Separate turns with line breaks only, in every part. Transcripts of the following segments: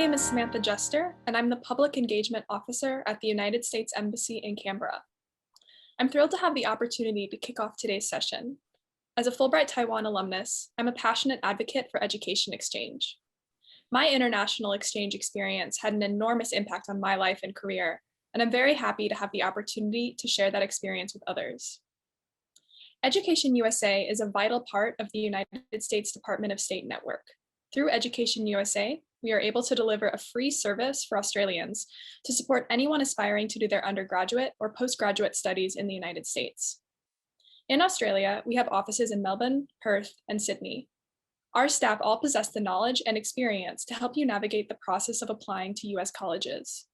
name is Samantha Jester, and I'm the Public Engagement Officer at the United States Embassy in Canberra. I'm thrilled to have the opportunity to kick off today's session. As a Fulbright Taiwan alumnus, I'm a passionate advocate for education exchange. My international exchange experience had an enormous impact on my life and career, and I'm very happy to have the opportunity to share that experience with others. Education USA is a vital part of the United States Department of State network. Through Education USA, we are able to deliver a free service for Australians to support anyone aspiring to do their undergraduate or postgraduate studies in the United States. In Australia, we have offices in Melbourne, Perth, and Sydney. Our staff all possess the knowledge and experience to help you navigate the process of applying to US colleges.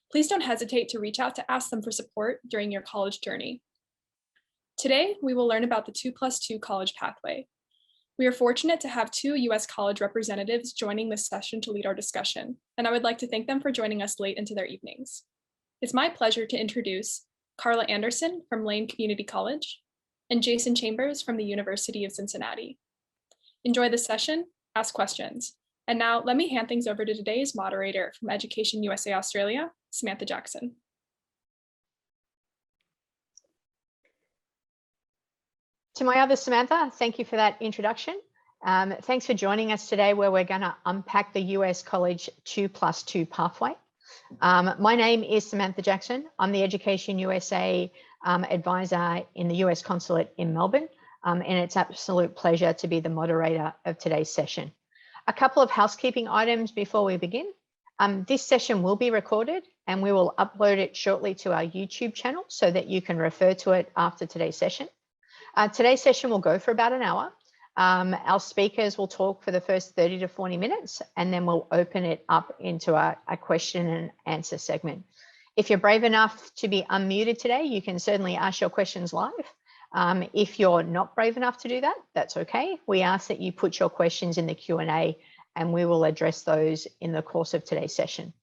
Please don't hesitate to reach out to ask them for support during your college journey. Today, we will learn about the 2+2 college pathway. We are fortunate to have 2 US college representatives joining this session to lead our discussion, and I would like to thank them for joining us late into their evenings. It's my pleasure to introduce Carla Anderson from Lane Community College and Jason Chambers from the University of Cincinnati. Enjoy the session, ask questions. And now let me hand things over to today's moderator from Education USA Australia, Samantha Jackson.
To my other Samantha, thank you for that introduction. Thanks for joining us today where we're going to unpack the US College 2+2 pathway. My name is Samantha Jackson. I'm the Education USA advisor in the US Consulate in Melbourne, and it's an absolute pleasure to be the moderator of today's session. A couple of housekeeping items before we begin. This session will be recorded and we will upload it shortly to our YouTube channel so that you can refer to it after today's session. Today's session will go for about an hour. Our speakers will talk for the first 30 to 40 minutes, and then we'll open it up into a question and answer segment. If you're brave enough to be unmuted today, you can certainly ask your questions live. If you're not brave enough to do that, that's okay. We ask that you put your questions in the Q&A and we will address those in the course of today's session.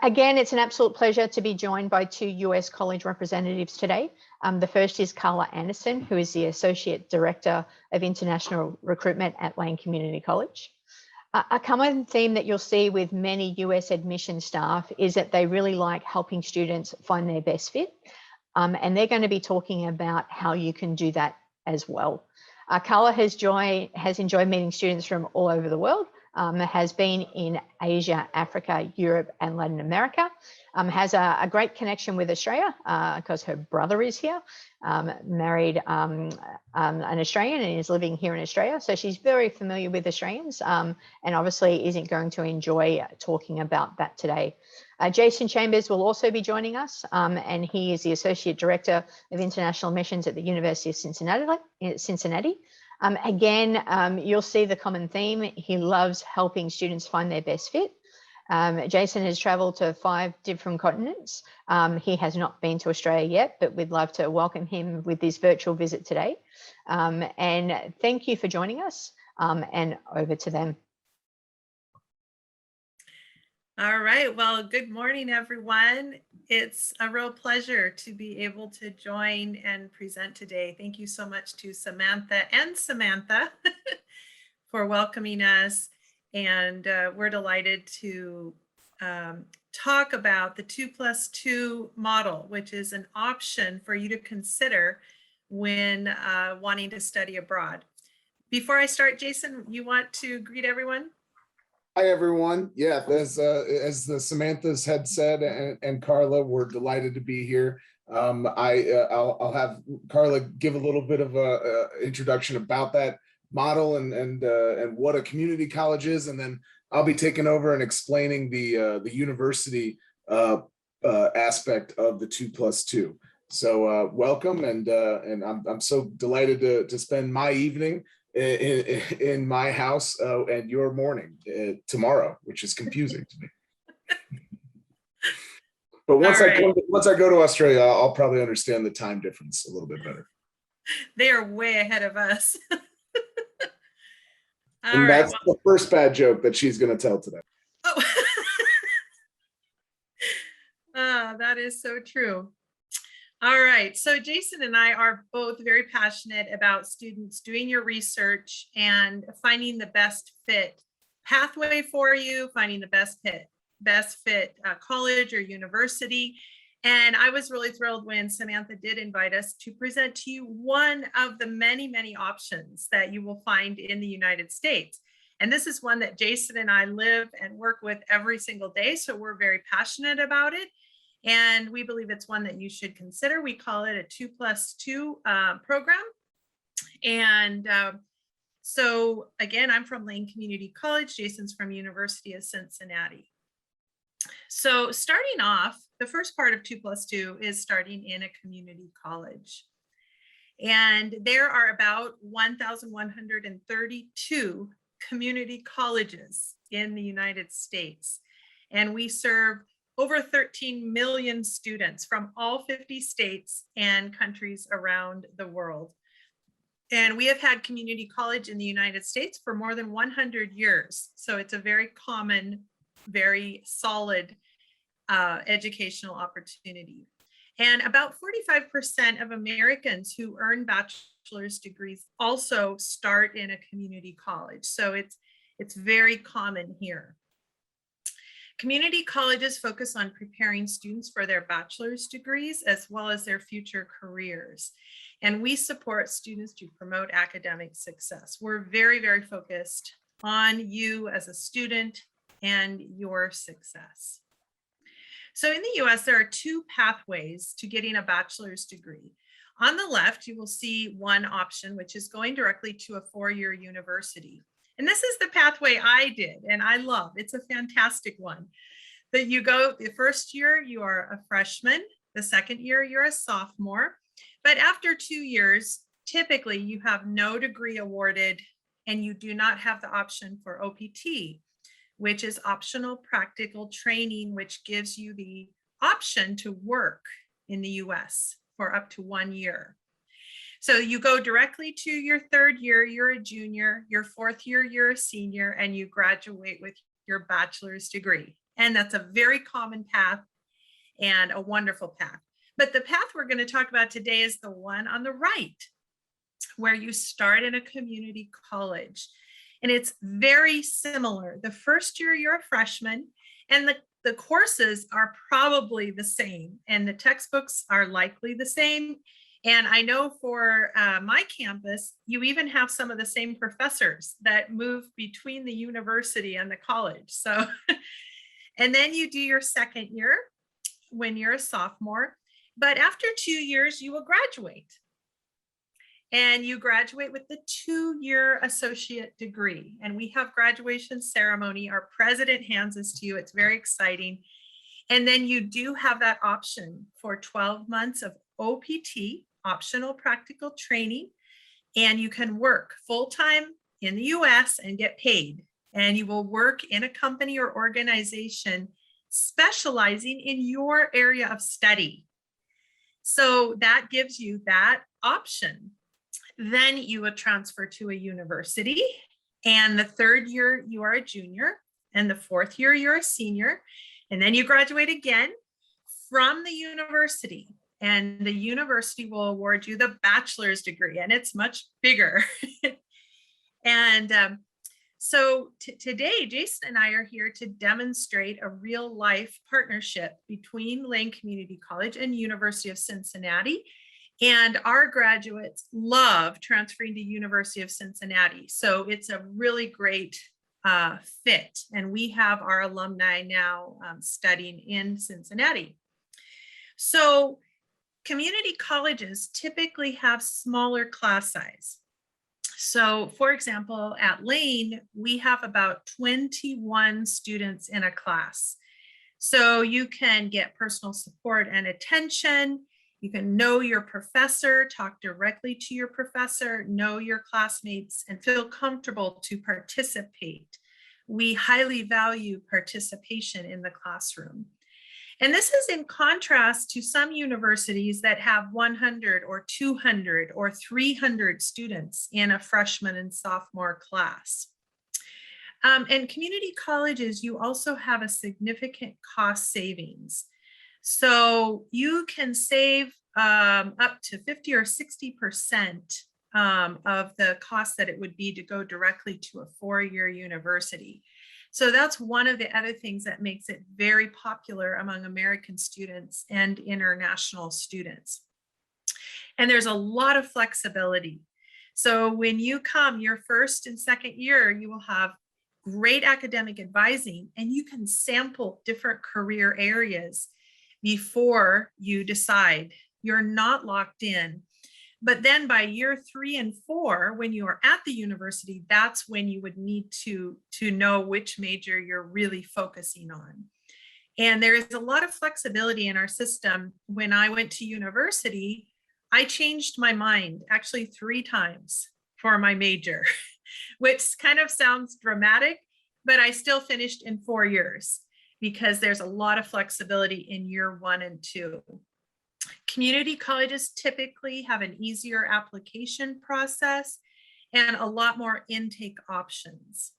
Again, it's an absolute pleasure to be joined by 2 US college representatives today. The first is Carla Anderson, who is the Associate Director of International Recruitment at Lane Community College. A common theme that you'll see with many US admission staff is that they really like helping students find their best fit. And they're going to be talking about how you can do that as well. Carla has enjoyed meeting students from all over the world. Has been in Asia, Africa, Europe, and Latin America, has a great connection with Australia because her brother is here, married an Australian and is living here in Australia. So she's very familiar with Australians and obviously isn't going to enjoy talking about that today. Jason Chambers will also be joining us, and he is the Associate Director of International Missions at the University of Cincinnati. Again, you'll see the common theme. He loves helping students find their best fit. Jason has traveled to 5 different continents. He has not been to Australia yet, but we'd love to welcome him with this virtual visit today. And thank you for joining us, and over to them.
All right, well, good morning, everyone. It's a real pleasure to be able to join and present today. Thank you so much to Samantha for welcoming us. And we're delighted to talk about the 2+2 model, which is an option for you to consider when wanting to study abroad. Before I start, Jason, you want to greet everyone?
Hi, everyone. Yeah, as the Samantha's had said, and Carla, we're delighted to be here. I'll have Carla give a little bit of a introduction about that model and what a community college is, and then I'll be taking over and explaining the university aspect of the 2+2. So welcome, and I'm so delighted to spend my evening in my house and your morning tomorrow, which is confusing to me. But once I go to Australia, I'll probably understand the time difference a little bit better.
They are way ahead of us.
And that's the first bad joke that she's going to tell today.
Oh. That is so true. All right, so Jason and I are both very passionate about students doing your research and finding the best fit pathway for you, finding the best fit college or university. And I was really thrilled when Samantha did invite us to present to you one of the many, many options that you will find in the United States. And this is one that Jason and I live and work with every single day. So we're very passionate about it. And we believe it's one that you should consider. We call it a 2+2 program. And so again, I'm from Lane Community College. Jason's from University of Cincinnati. So starting off, the first part of 2+2 is starting in a community college. And there are about 1,132 community colleges in the United States. And we serve over 13 million students from all 50 states and countries around the world. And we have had community college in the United States for more than 100 years. So it's a very common, very solid educational opportunity. And about 45% of Americans who earn bachelor's degrees also start in a community college. So it's very common here. Community colleges focus on preparing students for their bachelor's degrees as well as their future careers. And we support students to promote academic success. We're very, very focused on you as a student and your success. So in the US, there are two pathways to getting a bachelor's degree. On the left, you will see one option, which is going directly to a four-year university. And this is the pathway I did, and I love. It's a fantastic one. That you go, the first year, you are a freshman. The second year, you're a sophomore. But after 2 years, typically you have no degree awarded and you do not have the option for OPT, which is optional practical training, which gives you the option to work in the US for up to 1 year. So you go directly to your third year, you're a junior, your fourth year, you're a senior, and you graduate with your bachelor's degree. And that's a very common path and a wonderful path. But the path we're going to talk about today is the one on the right, where you start in a community college. And it's very similar. The first year, you're a freshman, and the courses are probably the same, and the textbooks are likely the same. And I know for my campus, you even have some of the same professors that move between the university and the college. So, and then you do your second year when you're a sophomore. But after 2 years, you will graduate. And you graduate with the 2-year associate degree. And we have graduation ceremony. Our president hands this to you. It's very exciting. And then you do have that option for 12 months of OPT, optional practical training, and you can work full-time in the US and get paid. And you will work in a company or organization specializing in your area of study. So that gives you that option. Then you will transfer to a university, and the third year you are a junior, and the fourth year you're a senior, and then you graduate again from the university. And the university will award you the bachelor's degree, and it's much bigger. And so today, Jason and I are here to demonstrate a real life partnership between Lane Community College and University of Cincinnati. And our graduates love transferring to University of Cincinnati. So it's a really great fit. And we have our alumni now studying in Cincinnati. So community colleges typically have smaller class size. So for example, at Lane, we have about 21 students in a class. So you can get personal support and attention. You can know your professor, talk directly to your professor, know your classmates, and feel comfortable to participate. We highly value participation in the classroom. And this is in contrast to some universities that have 100 or 200 or 300 students in a freshman and sophomore class. And community colleges, you also have a significant cost savings. So you can save up to 50 or 60% of the cost that it would be to go directly to a four-year university. So that's one of the other things that makes it very popular among American students and international students. And there's a lot of flexibility. So when you come your first and second year, you will have great academic advising, and you can sample different career areas before you decide. You're not locked in. But then by year 3 and 4, when you are at the university, that's when you would need to know which major you're really focusing on. And there is a lot of flexibility in our system. When I went to university, I changed my mind actually 3 times for my major, which kind of sounds dramatic, but I still finished in 4 years because there's a lot of flexibility in year 1 and 2. Community colleges typically have an easier application process and a lot more intake options.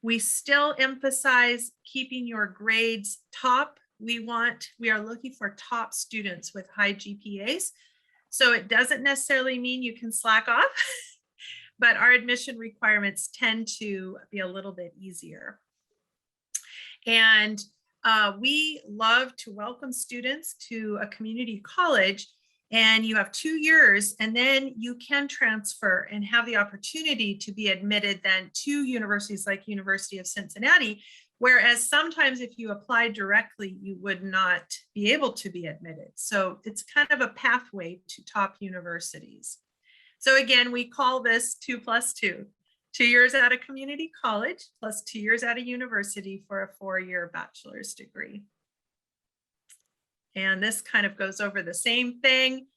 We still emphasize keeping your grades top. We are looking for top students with high GPAs. So it doesn't necessarily mean you can slack off, but our admission requirements tend to be a little bit easier. And we love to welcome students to a community college, and you have 2 years, and then you can transfer and have the opportunity to be admitted then to universities like University of Cincinnati, whereas sometimes if you apply directly, you would not be able to be admitted. So it's kind of a pathway to top universities. So again, we call this 2+2. 2 years at a community college plus 2 years at a university for a 4-year bachelor's degree. And this kind of goes over the same thing.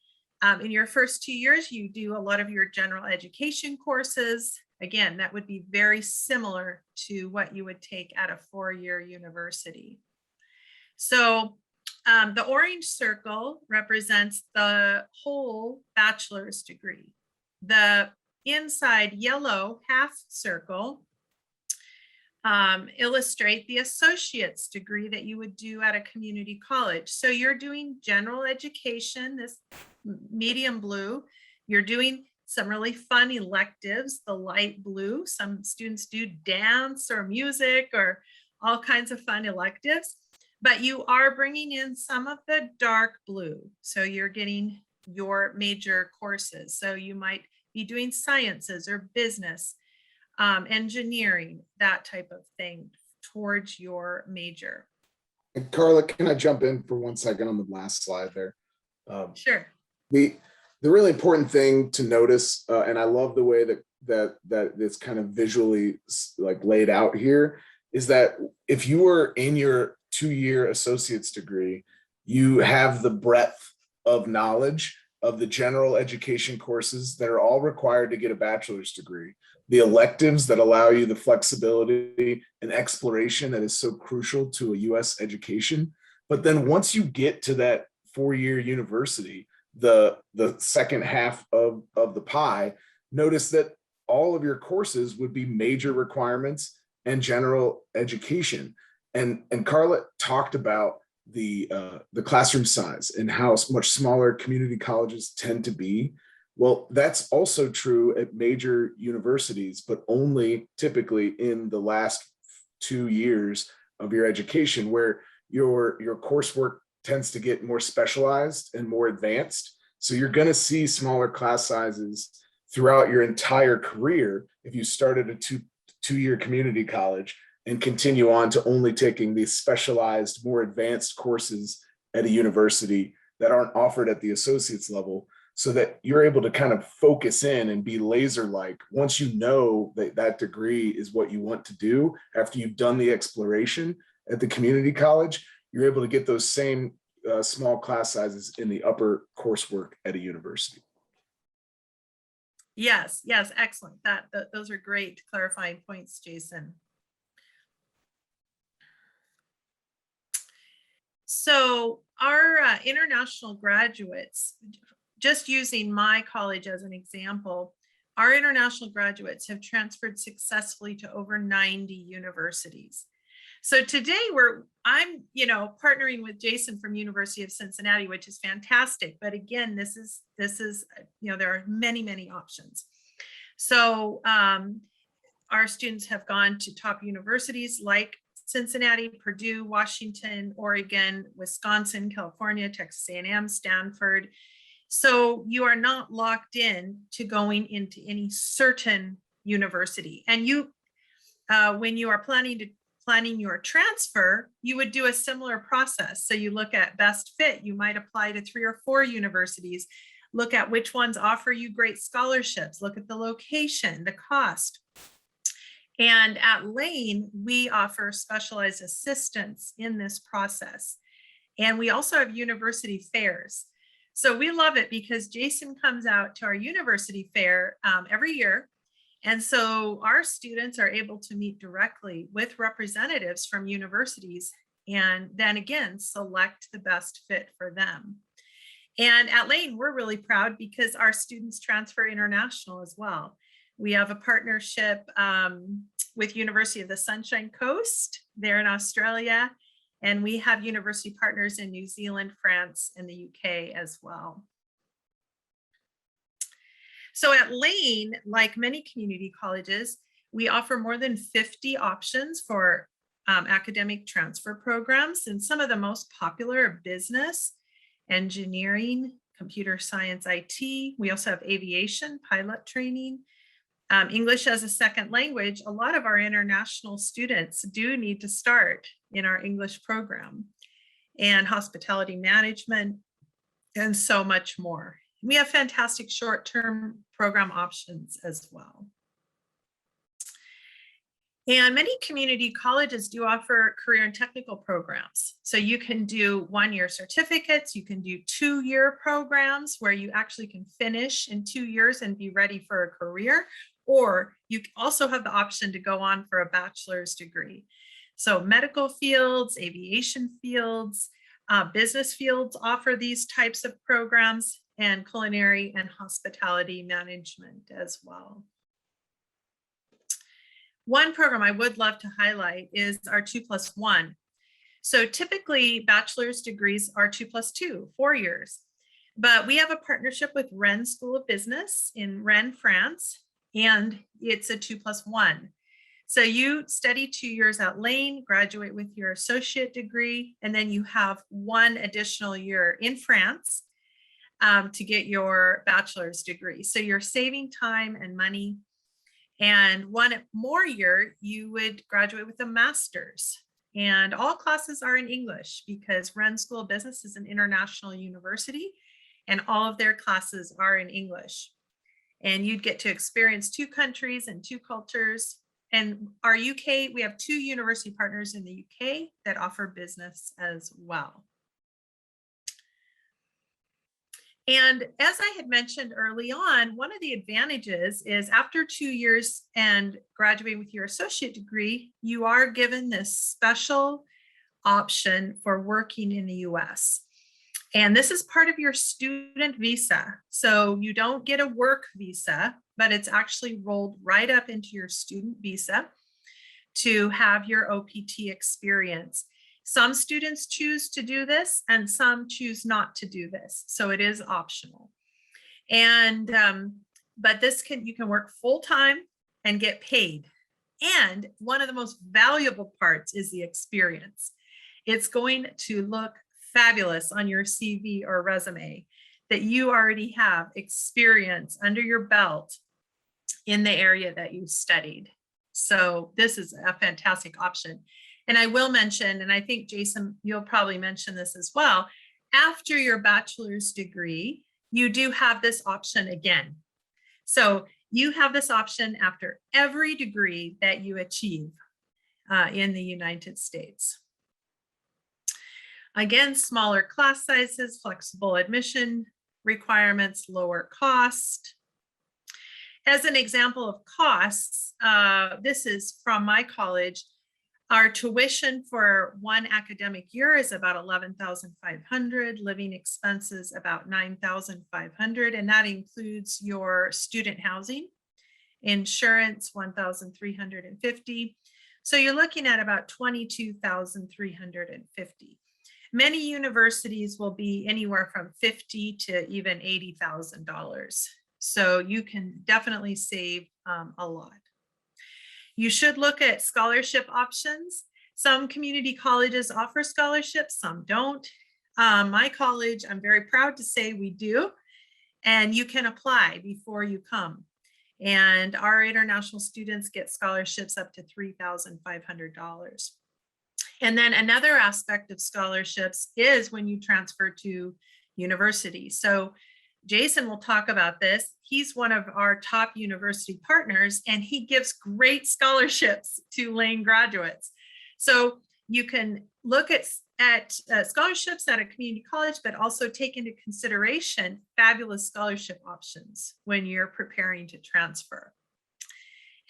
In your first 2 years, you do a lot of your general education courses. Again, that would be very similar to what you would take at a 4-year university. So the orange circle represents the whole bachelor's degree. The inside yellow half circle illustrate the associate's degree that you would do at a community college. So you're doing general education, this medium blue. You're doing some really fun electives, the light blue. Some students do dance or music or all kinds of fun electives, but you are bringing in some of the dark blue. So you're getting your major courses. So you might be doing sciences or business, engineering, that type of thing towards your major.
And Carla, can I jump in for 1 second on the last slide there?
Sure.
The really important thing to notice, and I love the way that it's kind of visually like laid out here, is that if you were in your 2-year associate's degree, you have the breadth of knowledge of the general education courses that are all required to get a bachelor's degree, the electives that allow you the flexibility and exploration that is so crucial to a US education. But then once you get to that 4-year university, the second half of the pie, notice that all of your courses would be major requirements and general education. And Carla talked about the classroom size and how much smaller community colleges tend to be. Well, that's also true at major universities, but only typically in the last 2 years of your education, where your coursework tends to get more specialized and more advanced. So you're going to see smaller class sizes throughout your entire career if you start at a two-year community college and continue on to only taking these specialized, more advanced courses at a university that aren't offered at the associate's level, so that you're able to kind of focus in and be laser-like. Once you know that that degree is what you want to do, after you've done the exploration at the community college, you're able to get those same small class sizes in the upper coursework at a university.
Yes, excellent. Those are great clarifying points, Jason. So our international graduates, just using my college as an example, our international graduates have transferred successfully to over 90 universities. So today I'm partnering with Jason from University of Cincinnati, which is fantastic. But again, this is there are many options. So our students have gone to top universities like Cincinnati, Purdue, Washington, Oregon, Wisconsin, California, Texas A&M, Stanford. So you are not locked in to going into any certain university. And you, when you are planning your transfer, you would do a similar process. So you look at best fit. You might apply to 3 or 4 universities. Look at which ones offer you great scholarships. Look at the location, the cost. And at Lane, we offer specialized assistance in this process. And we also have university fairs. So we love it because Jason comes out to our university fair every year. And so our students are able to meet directly with representatives from universities and then again, select the best fit for them. And at Lane, we're really proud because our students transfer international as well. We have a partnership with University of the Sunshine Coast there in Australia. And we have university partners in New Zealand, France, and the UK as well. So at Lane, like many community colleges, we offer more than 50 options for academic transfer programs. And some of the most popular are business, engineering, computer science, IT. We also have aviation, pilot training, English as a second language. A lot of our international students do need to start in our English program, and hospitality management, and so much more. We have fantastic short-term program options as well. And many community colleges do offer career and technical programs. So you can do 1-year certificates, you can do 2-year programs where you actually can finish in 2 years and be ready for a career, or you also have the option to go on for a bachelor's degree. So medical fields, aviation fields, business fields offer these types of programs, and culinary and hospitality management as well. One program I would love to highlight is our 2+1. So typically bachelor's degrees are 2+2, 4 years, but we have a partnership with Rennes School of Business in Rennes, France, and it's a 2+1. So you study 2 years at Lane, graduate with your associate degree, and then you have 1 additional year in France to get your bachelor's degree. So you're saving time and money. And 1 more year, you would graduate with a master's. And all classes are in English because Rennes School of Business is an international university and all of their classes are in English. And you'd get to experience 2 countries and 2 cultures. And our UK, we have 2 university partners in the UK that offer business as well. And as I had mentioned early on, one of the advantages is after 2 years and graduating with your associate degree, you are given this special option for working in the US. And this is part of your student visa. So you don't get a work visa, but it's actually rolled right up into your student visa to have your OPT experience. Some students choose to do this and some choose not to do this. So it is optional. And, but you can work full-time and get paid. And one of the most valuable parts is the experience. It's going to look fabulous on your CV or resume that you already have experience under your belt in the area that you studied. So this is a fantastic option. And I will mention, and I think Jason, you'll probably mention this as well, after your bachelor's degree, you do have this option again. So you have this option after every degree that you achieve in the United States. Again, smaller class sizes, flexible admission requirements, lower cost. As an example of costs, this is from my college. Our tuition for 1 academic year is about $11,500, living expenses about $9,500, and that includes your student housing, insurance $1,350. So you're looking at about $22,350. Many universities will be anywhere from $50,000 to even $80,000. So you can definitely save a lot. You should look at scholarship options. Some community colleges offer scholarships, some don't. My college, I'm very proud to say we do, and you can apply before you come. And our international students get scholarships up to $3,500. And then another aspect of scholarships is when you transfer to university. So Jason will talk about this. He's one of our top university partners, and he gives great scholarships to Lane graduates. So you can look at scholarships at a community college, but also take into consideration fabulous scholarship options when you're preparing to transfer.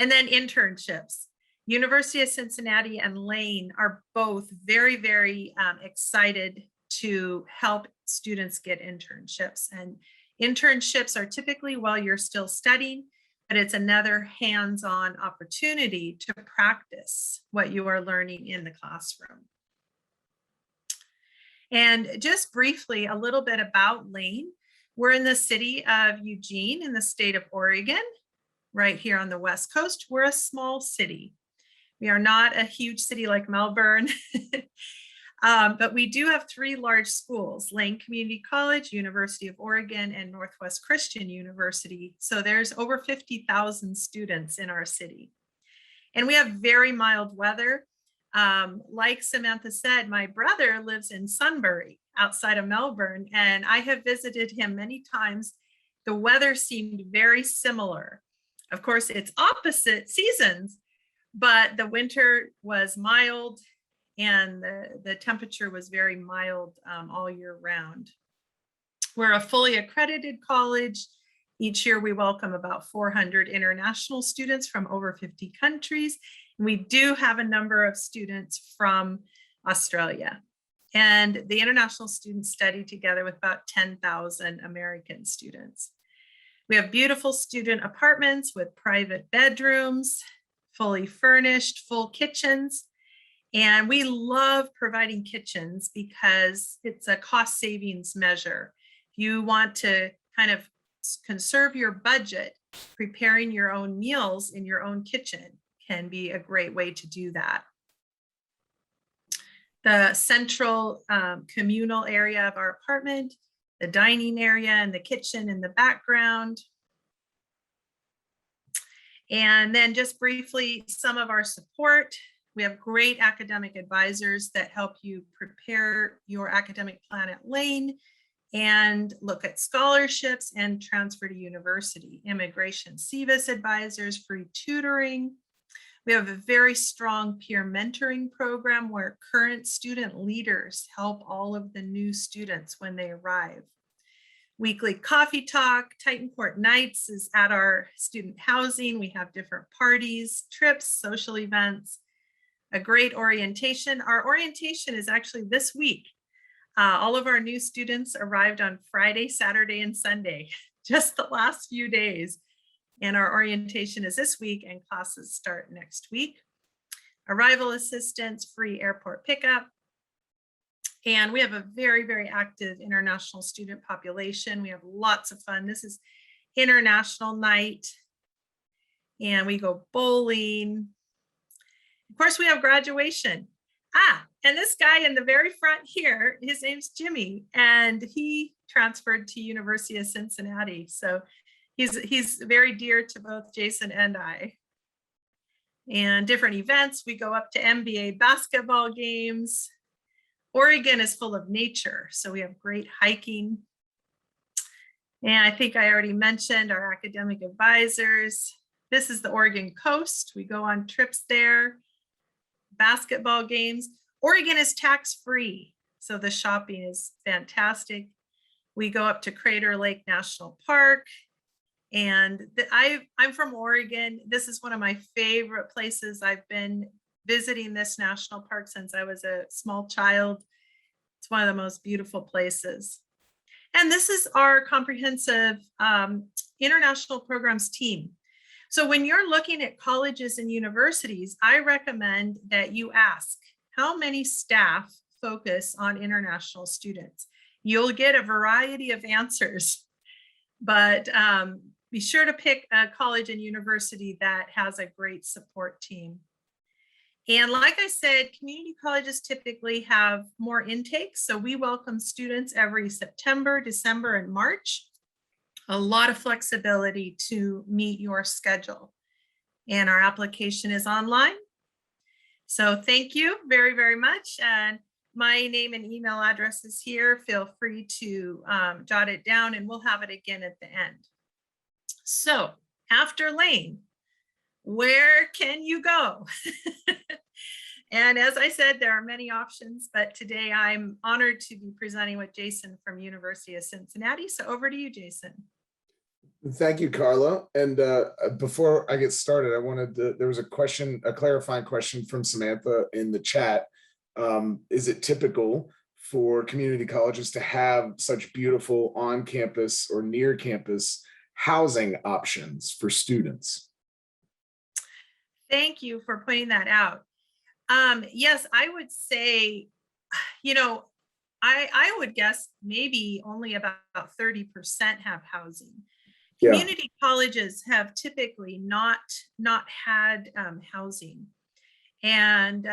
And then internships. University of Cincinnati and Lane are both very, very excited to help students get internships. And internships are typically while you're still studying, but it's another hands-on opportunity to practice what you are learning in the classroom. And just briefly, a little bit about Lane. We're in the city of Eugene in the state of Oregon, right here on the West Coast. We're a small city. We are not a huge city like Melbourne, but we do have 3 large schools: Lane Community College, University of Oregon, and Northwest Christian University. So there's over 50,000 students in our city. And we have very mild weather. Like Samantha said, my brother lives in Sunbury outside of Melbourne, and I have visited him many times. The weather seemed very similar. Of course, it's opposite seasons, but the winter was mild and the temperature was very mild all year round. We're a fully accredited college. Each year we welcome about 400 international students from over 50 countries. And we do have a number of students from Australia. And the international students study together with about 10,000 American students. We have beautiful student apartments with private bedrooms, fully furnished, full kitchens. And we love providing kitchens because it's a cost savings measure. If you want to kind of conserve your budget, preparing your own meals in your own kitchen can be a great way to do that. The central communal area of our apartment, the dining area and the kitchen in the background. And then just briefly, some of our support. We have great academic advisors that help you prepare your academic plan at Lane and look at scholarships and transfer to university. Immigration CVIS advisors, free tutoring. We have a very strong peer mentoring program where current student leaders help all of the new students when they arrive. Weekly coffee talk. Titan Court Nights is at our student housing. We have different parties, trips, social events, a great orientation. Our orientation is actually this week. All of our new students arrived on Friday, Saturday, and Sunday, just the last few days. And our orientation is this week and classes start next week. Arrival assistance, free airport pickup. And we have a very, very active international student population. We have lots of fun. This is international night. And we go bowling. Of course, we have graduation. And this guy in the very front here, his name's Jimmy, and he transferred to University of Cincinnati. So he's very dear to both Jason and I. And different events, we go up to NBA basketball games. Oregon is full of nature, so we have great hiking. And I think I already mentioned our academic advisors. This is the Oregon coast. We go on trips there. Basketball games. Oregon is tax-free, so the shopping is fantastic. We go up to Crater Lake National Park, and I'm from Oregon. This is one of my favorite places. I've been visiting this national park since I was a small child. It's one of the most beautiful places. And this is our comprehensive international programs team. So when you're looking at colleges and universities, I recommend that you ask how many staff focus on international students. You'll get a variety of answers, but be sure to pick a college and university that has a great support team. And like I said, community colleges typically have more intakes. So we welcome students every September, December, and March. A lot of flexibility to meet your schedule. And our application is online. So thank you very, very much. And my name and email address is here. Feel free to jot it down, and we'll have it again at the end. So after Lane, where can you go? And as I said, there are many options, but today I'm honored to be presenting with Jason from University of Cincinnati. So over to you, Jason.
Thank you, Carla. And before I get started, I wanted to, there was a question, a clarifying question from Samantha in the chat. Is it typical for community colleges to have such beautiful on-campus or near campus housing options for students?
Thank you for pointing that out. Yes, I would say, I would guess maybe only about 30% have housing.
Yeah.
Community colleges have typically not had housing. And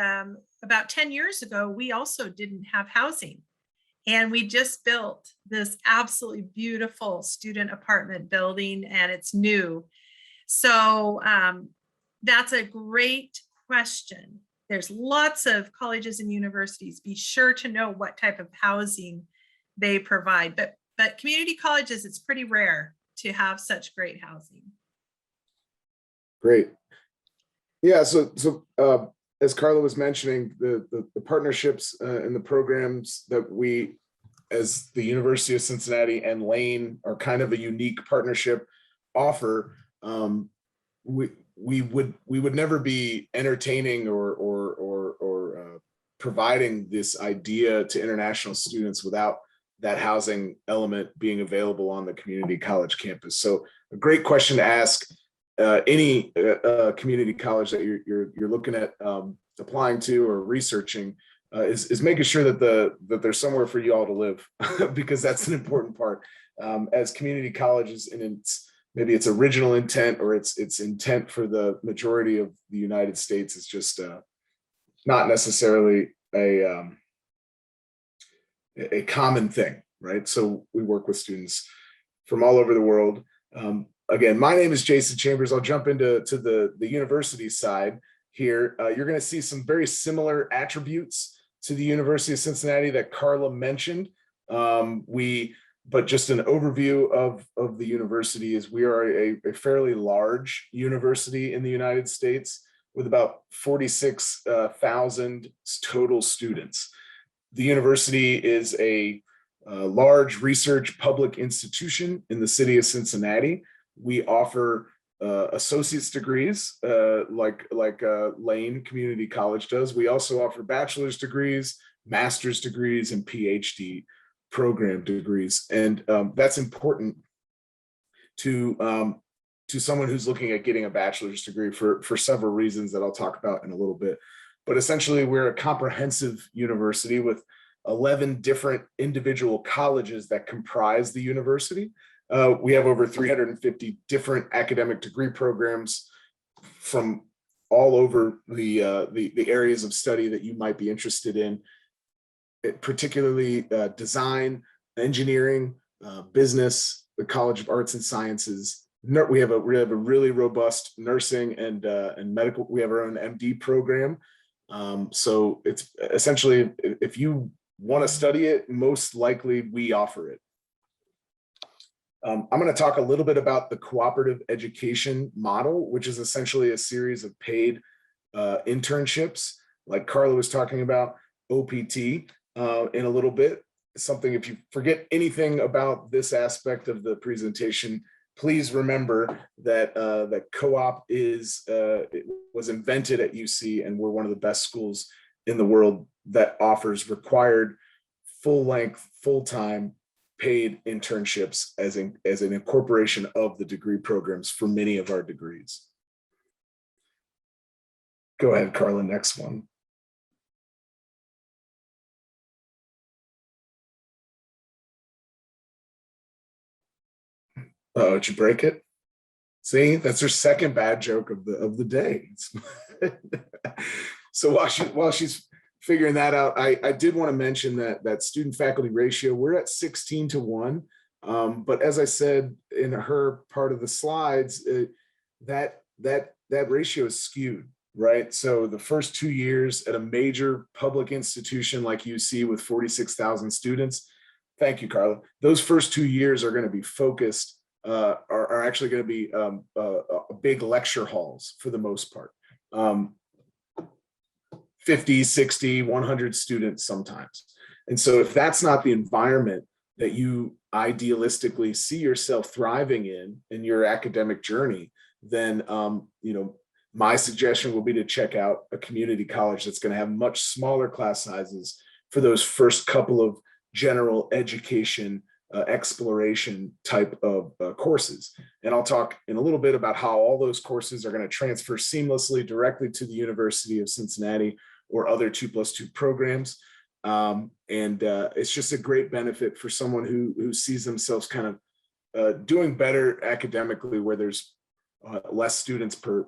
about 10 years ago, we also didn't have housing. And we just built this absolutely beautiful student apartment building, and it's new. So that's a great question. There's lots of colleges and universities. Be sure to know what type of housing they provide. But community colleges, it's pretty rare to have such great housing.
Great. Yeah, so as Carla was mentioning, the partnerships and the programs that we, as the University of Cincinnati and Lane, are kind of a unique partnership offer. We would never be entertaining or providing this idea to international students without that housing element being available on the community college campus. So a great question to ask any community college that you're looking at applying to or researching is making sure that there's somewhere for you all to live, because that's an important part. As community colleges, and maybe its original intent or its intent for the majority of the United States is just not necessarily a common thing, right? So we work with students from all over the world. Again, my name is Jason Chambers. I'll jump into the university side here. You're going to see some very similar attributes to the University of Cincinnati that Carla mentioned. But just an overview of the university is we are a fairly large university in the United States with about 46,000 total students. The university is a large research public institution in the city of Cincinnati. We offer associate's degrees like Lane Community College does. We also offer bachelor's degrees, master's degrees, and PhD program degrees. And that's important to someone who's looking at getting a bachelor's degree for several reasons that I'll talk about in a little bit. But essentially, we're a comprehensive university with 11 different individual colleges that comprise the university. We have over 350 different academic degree programs from all over the areas of study that you might be interested in, particularly design, engineering, business, the College of Arts and Sciences. We have a really robust nursing and medical. We have our own MD program. So it's essentially, if you want to study it, most likely we offer it. I'm going to talk a little bit about the cooperative education model, which is essentially a series of paid internships, like Carla was talking about, OPT, in a little bit. Something, if you forget anything about this aspect of the presentation, please remember that that co-op it was invented at UC, and we're one of the best schools in the world that offers required full-length, full-time paid internships as an incorporation of the degree programs for many of our degrees. Go ahead, Carla, next one. Oh, did you break it? See, that's her second bad joke of the day. So while she's figuring that out, I did want to mention that student faculty ratio, we're at 16-1. But as I said in her part of the slides, that ratio is skewed, right? So the first 2 years at a major public institution like UC with 46,000 students, thank you, Carla. Those first 2 years are going to be focused, are actually going to be big lecture halls for the most part. 50, 60, 100 students sometimes. And so if that's not the environment that you idealistically see yourself thriving in your academic journey, then my suggestion will be to check out a community college that's going to have much smaller class sizes for those first couple of general education exploration type of courses. And I'll talk in a little bit about how all those courses are going to transfer seamlessly directly to the University of Cincinnati or other 2+2 programs. It's just a great benefit for someone who sees themselves kind of doing better academically, where there's less students per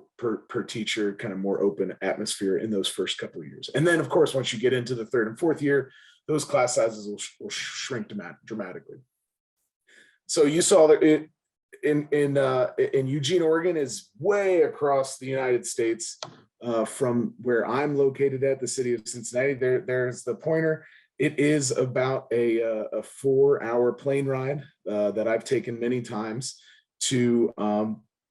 teacher, kind of more open atmosphere in those first couple of years. And then, of course, once you get into the third and fourth year, those class sizes will shrink dramatically. So you saw that in Eugene, Oregon is way across the United States from where I'm located at, the city of Cincinnati. There's the pointer. It is about a 4-hour plane ride that I've taken many times to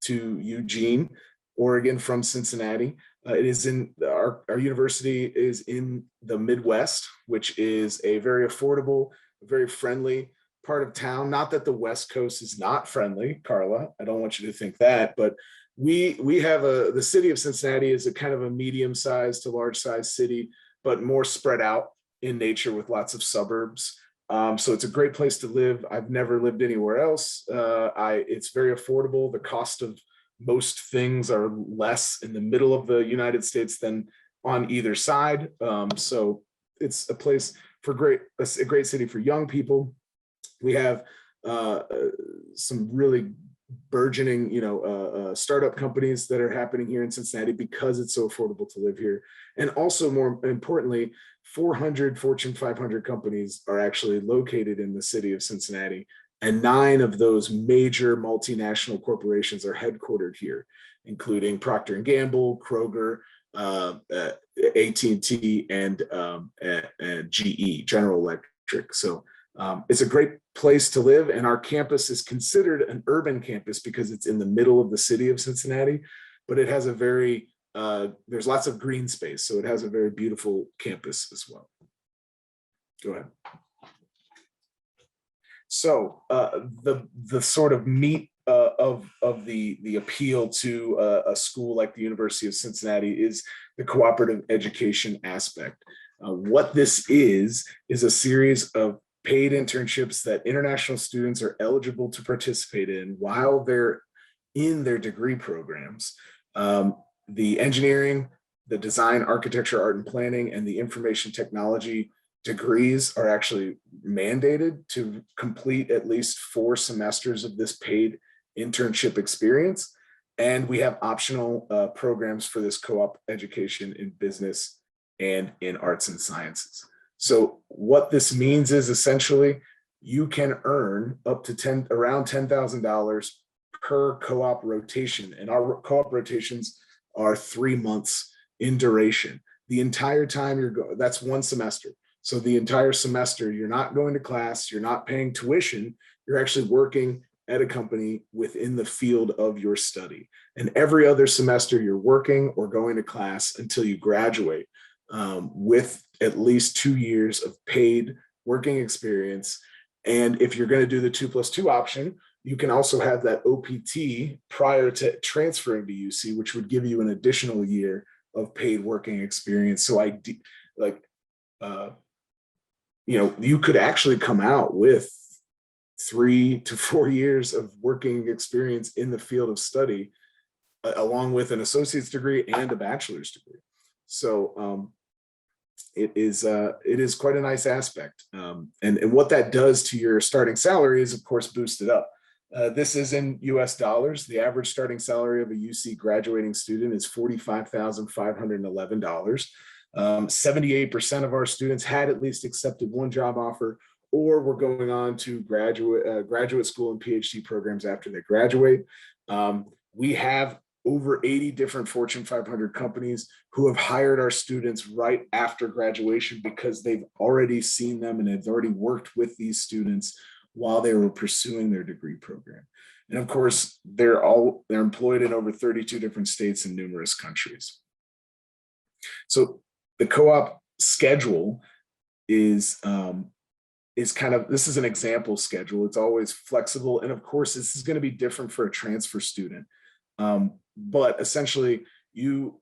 Eugene, Oregon from Cincinnati. It is in our university is in the Midwest, which is a very affordable, very friendly part of town. Not that the West Coast is not friendly, Carla. I don't want you to think that, but we have the city of Cincinnati is a kind of a medium-sized to large-sized city, but more spread out in nature with lots of suburbs. So it's a great place to live. I've never lived anywhere else. It's very affordable. The cost of most things are less in the middle of the United States than on either side. So it's a place for a great city for young people. We have some really burgeoning, startup companies that are happening here in Cincinnati because it's so affordable to live here. And also, more importantly, 400 Fortune 500 companies are actually located in the city of Cincinnati. And 9 of those major multinational corporations are headquartered here, including Procter & Gamble, Kroger, AT&T, and GE, General Electric. So it's a great place to live. And our campus is considered an urban campus because it's in the middle of the city of Cincinnati, but it has a very, there's lots of green space. So it has a very beautiful campus as well. Go ahead. So the sort of meat of the appeal to a school like the University of Cincinnati is the cooperative education aspect. What this is a series of paid internships that international students are eligible to participate in while they're in their degree programs. The engineering, the design, architecture, art and planning, and the information technology degrees are actually mandated to complete at least 4 semesters of this paid internship experience. And we have optional programs for this co-op education in business and in arts and sciences. So what this means is essentially you can earn up to around $10,000 per co-op rotation. And our co-op rotations are 3 months in duration. The entire time that's 1 semester. So the entire semester, you're not going to class, you're not paying tuition, you're actually working at a company within the field of your study. And every other semester you're working or going to class until you graduate with at least 2 years of paid working experience. And if you're going to do the 2+2 option, you can also have that OPT prior to transferring to UC, which would give you an additional year of paid working experience. So you could actually come out with 3 to 4 years of working experience in the field of study, along with an associate's degree and a bachelor's degree. So it is quite a nice aspect. And what that does to your starting salary is, of course, boost it up. This is in US dollars. The average starting salary of a UC graduating student is $45,511. 78% of our students had at least accepted one job offer or were going on to graduate school and PhD programs after they graduate. We have over 80 different Fortune 500 companies who have hired our students right after graduation because they've already seen them and have already worked with these students while they were pursuing their degree program. And of course, they're employed in over 32 different states and numerous countries. So the co-op schedule is this is an example schedule. It's always flexible. And of course, this is going to be different for a transfer student. But essentially, to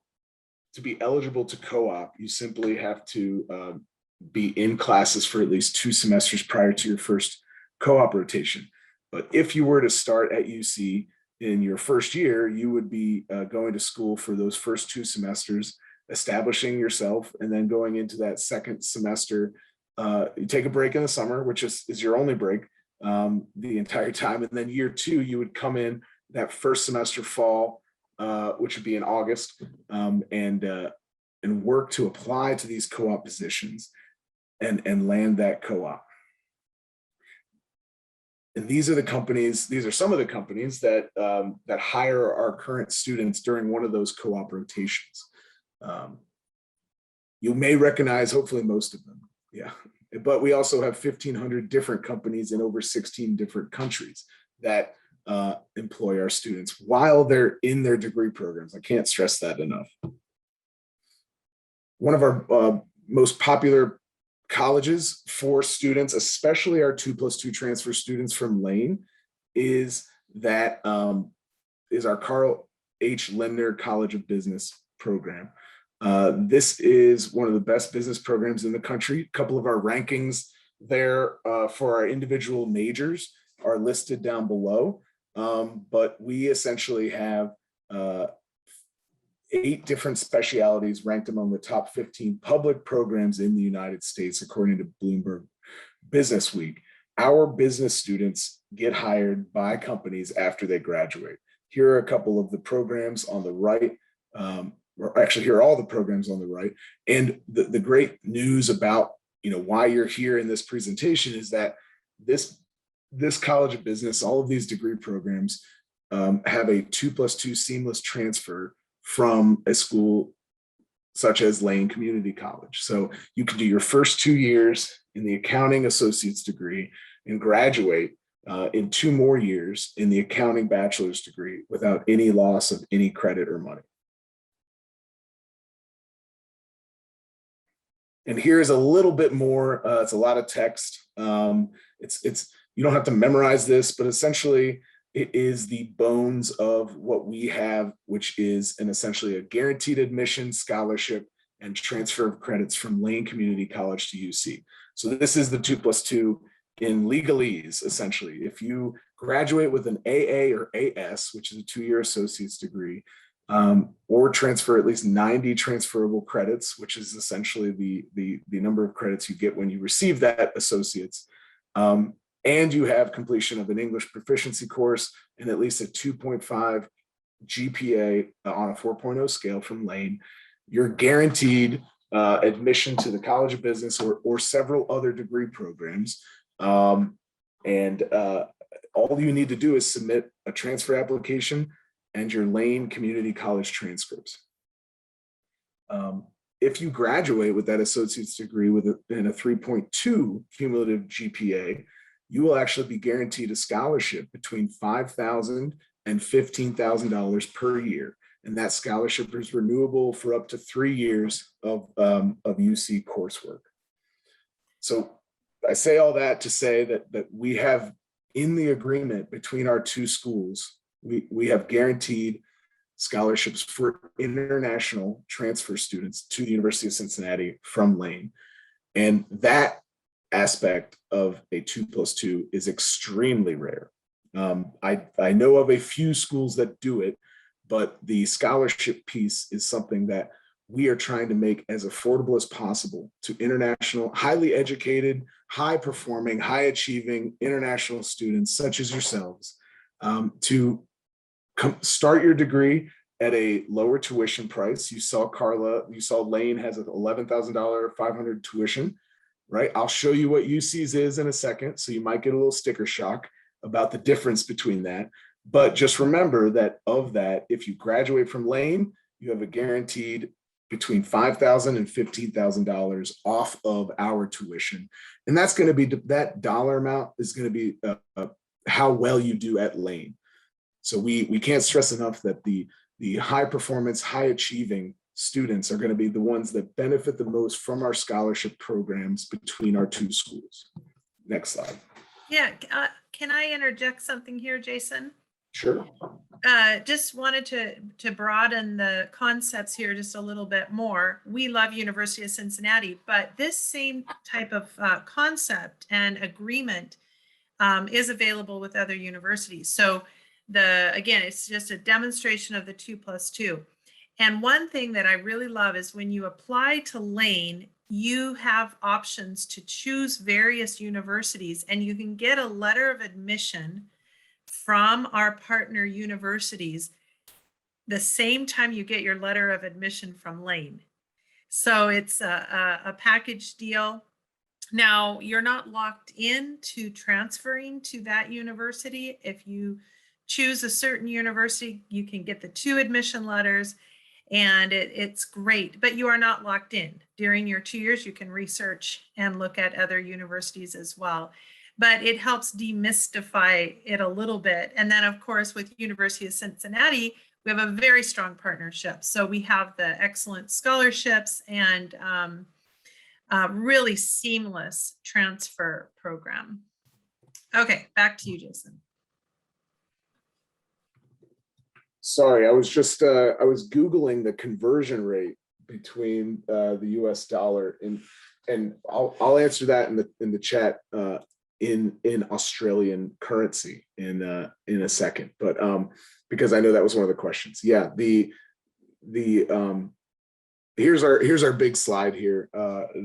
be eligible to co-op, you simply have to be in classes for at least 2 semesters prior to your first co-op rotation. But if you were to start at UC in your first year, you would be going to school for those first 2 semesters, establishing yourself, and then going into that second semester. You take a break in the summer, which is your only break the entire time. And then year 2, you would come in that first semester fall, which would be in August, and work to apply to these co-op positions and land that co-op. And these are some of the companies that hire our current students during one of those co-op rotations. You may recognize, hopefully, most of them. Yeah, but we also have 1,500 different companies in over 16 different countries that employ our students while they're in their degree programs. I can't stress that enough. One of our most popular colleges for students, especially our 2+2 transfer students from Lane, is our Carl H. Lindner College of Business program. This is one of the best business programs in the country. A couple of our rankings there for our individual majors are listed down below, but we essentially have 8 different specialities ranked among the top 15 public programs in the United States, according to Bloomberg Business Week. Our business students get hired by companies after they graduate. Here are a couple of the programs on the right. Actually, here are all the programs on the right. And the great news about why you're here in this presentation is that this College of Business, all of these degree programs have a 2+2 seamless transfer from a school such as Lane Community College. So you can do your first 2 years in the accounting associate's degree and graduate in 2 more years in the accounting bachelor's degree without any loss of any credit or money. And here's a little bit more, it's a lot of text. You don't have to memorize this, but essentially it is the bones of what we have, which is essentially a guaranteed admission, scholarship, and transfer of credits from Lane Community College to UC. So this is the 2+2 in legalese, essentially. If you graduate with an AA or AS, which is a 2-year associate's degree, or transfer at least 90 transferable credits, which is essentially the number of credits you get when you receive that associate's, and you have completion of an English proficiency course and at least a 2.5 GPA on a 4.0 scale from Lane, you're guaranteed admission to the College of Business or several other degree programs. All you need to do is submit a transfer application and your Lane Community College transcripts. If you graduate with that associate's degree in a 3.2 cumulative GPA, you will actually be guaranteed a scholarship between $5,000 and $15,000 per year. And that scholarship is renewable for up to 3 years of UC coursework. So I say all that to say that we have in the agreement between our 2 schools, we have guaranteed scholarships for international transfer students to the University of Cincinnati from Lane. And that aspect of a 2+2 is extremely rare. I know of a few schools that do it, but the scholarship piece is something that we are trying to make as affordable as possible to international, highly educated, high performing, high achieving international students such as yourselves to start your degree at a lower tuition price. You saw Lane has an $11,000 500 tuition, right? I'll show you what UC's is in a second. So you might get a little sticker shock about the difference between that. But just remember that if you graduate from Lane, you have a guaranteed between $5,000 and $15,000 off of our tuition. And that's going to be, that dollar amount is going to be how well you do at Lane. So we can't stress enough that the high performance, high achieving students are going to be the ones that benefit the most from our scholarship programs between our two schools. Next slide.
Yeah, can I interject something here, Jason?
Sure.
Just wanted to broaden the concepts here just a little bit more. We love University of Cincinnati, but this same type of concept and agreement is available with other universities. So again, it's just a demonstration of the 2+2. And one thing that I really love is when you apply to Lane, you have options to choose various universities, and you can get a letter of admission from our partner universities the same time you get your letter of admission from Lane. So it's a package deal. Now, you're not locked into transferring to that university. If you choose a certain university, you can get the 2 admission letters, and it's great, but you are not locked in. During your 2 years, you can research and look at other universities as well. But it helps demystify it a little bit. And then, of course, with University of Cincinnati, we have a very strong partnership. So we have the excellent scholarships and really seamless transfer program. Okay, back to you, Jason.
Sorry, I was just I was Googling the conversion rate between the US dollar and I'll answer that in the chat in Australian currency in a second, but because I know that was one of the questions. Yeah, here's our big slide here.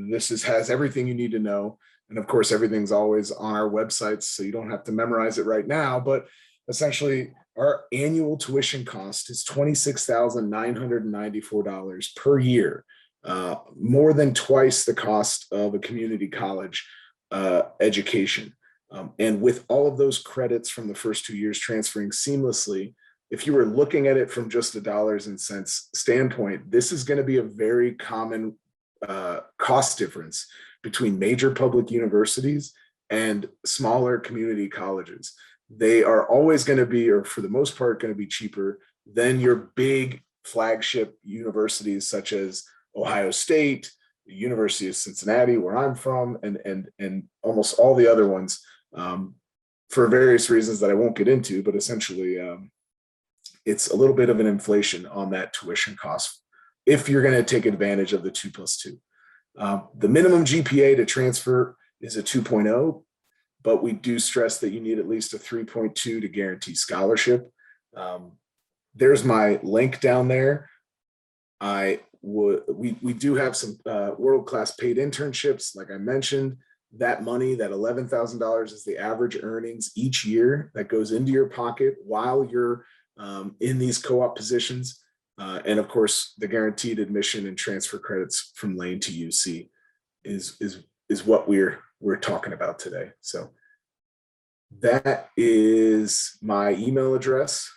This has everything you need to know, and of course everything's always on our websites, so you don't have to memorize it right now. But essentially, our annual tuition cost is $26,994 per year, more than twice the cost of a community college education. And with all of those credits from the first 2 years transferring seamlessly, if you were looking at it from just a dollars and cents standpoint, this is going to be a very common cost difference between major public universities and smaller community colleges. They are always going to be, or for the most part, going to be cheaper than your big flagship universities such as Ohio State, the University of Cincinnati, where I'm from, and almost all the other ones, for various reasons that I won't get into, but essentially it's a little bit of an inflation on that tuition cost if you're going to take advantage of the 2+2. The minimum GPA to transfer is a 2.0, but we do stress that you need at least a 3.2 to guarantee scholarship. There's my link down there. We do have some world-class paid internships, like I mentioned. That money, that $11,000 is the average earnings each year that goes into your pocket while you're in these co-op positions. And of course, the guaranteed admission and transfer credits from Lane to UC is what we're talking about today. So that is my email address.